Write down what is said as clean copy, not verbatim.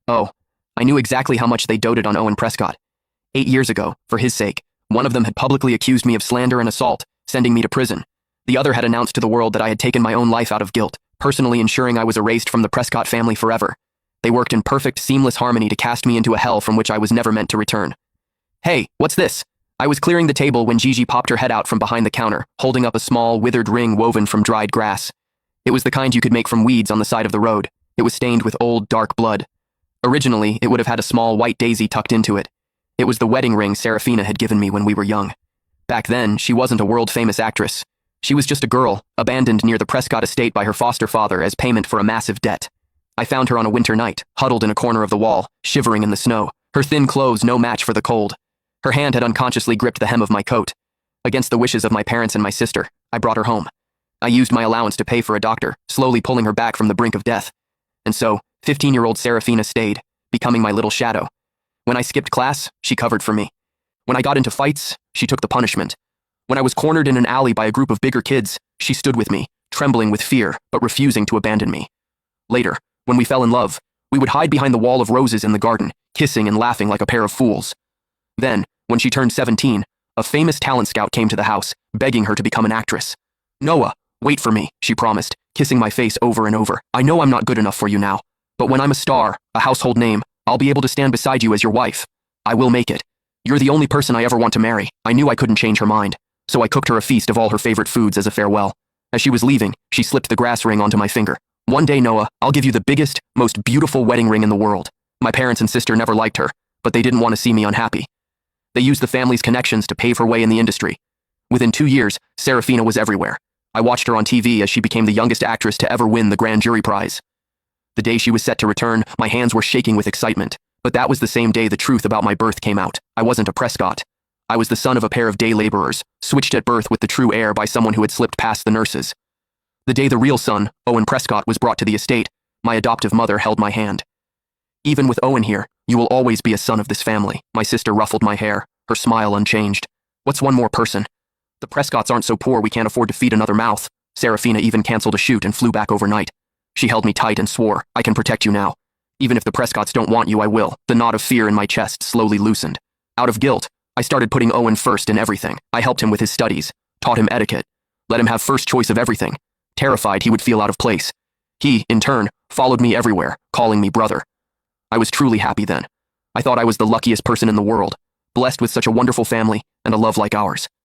Oh, I knew exactly how much they doted on Owen Prescott. 8 years ago, for his sake, one of them had publicly accused me of slander and assault, sending me to prison. The other had announced to the world that I had taken my own life out of guilt, personally ensuring I was erased from the Prescott family forever. They worked in perfect, seamless harmony to cast me into a hell from which I was never meant to return. Hey, what's this? I was clearing the table when Gigi popped her head out from behind the counter, holding up a small, withered ring woven from dried grass. It was the kind you could make from weeds on the side of the road. It was stained with old, dark blood. Originally, it would have had a small white daisy tucked into it. It was the wedding ring Serafina had given me when we were young. Back then, she wasn't a world-famous actress. She was just a girl, abandoned near the Prescott estate by her foster father as payment for a massive debt. I found her on a winter night, huddled in a corner of the wall, shivering in the snow, her thin clothes no match for the cold. Her hand had unconsciously gripped the hem of my coat. Against the wishes of my parents and my sister, I brought her home. I used my allowance to pay for a doctor, slowly pulling her back from the brink of death. And so, 15-year-old Serafina stayed, becoming my little shadow. When I skipped class, she covered for me. When I got into fights, she took the punishment. When I was cornered in an alley by a group of bigger kids, she stood with me, trembling with fear, but refusing to abandon me. Later, when we fell in love, we would hide behind the wall of roses in the garden, kissing and laughing like a pair of fools. Then, when she turned 17, a famous talent scout came to the house, begging her to become an actress. "Noah, wait for me," she promised, kissing my face over and over. "I know I'm not good enough for you now, but when I'm a star, a household name, I'll be able to stand beside you as your wife. I will make it. You're the only person I ever want to marry." I knew I couldn't change her mind, so I cooked her a feast of all her favorite foods as a farewell. As she was leaving, she slipped the grass ring onto my finger. "One day, Noah, I'll give you the biggest, most beautiful wedding ring in the world." My parents and sister never liked her, but they didn't want to see me unhappy. They used the family's connections to pave her way in the industry. Within 2 years, Serafina was everywhere. I watched her on TV as she became the youngest actress to ever win the grand jury prize. The day she was set to return, my hands were shaking with excitement. But that was the same day the truth about my birth came out. I wasn't a Prescott. I was the son of a pair of day laborers, switched at birth with the true heir by someone who had slipped past the nurses. The day the real son, Owen Prescott, was brought to the estate, my adoptive mother held my hand. "Even with Owen here, you will always be a son of this family." My sister ruffled my hair, her smile unchanged. "What's one more person? The Prescotts aren't so poor we can't afford to feed another mouth." Serafina even canceled a shoot and flew back overnight. She held me tight and swore, "I can protect you now. Even if the Prescotts don't want you, I will." The knot of fear in my chest slowly loosened. Out of guilt, I started putting Owen first in everything. I helped him with his studies, taught him etiquette, let him have first choice of everything. Terrified he would feel out of place. He, in turn, followed me everywhere, calling me brother. I was truly happy then. I thought I was the luckiest person in the world, blessed with such a wonderful family and a love like ours.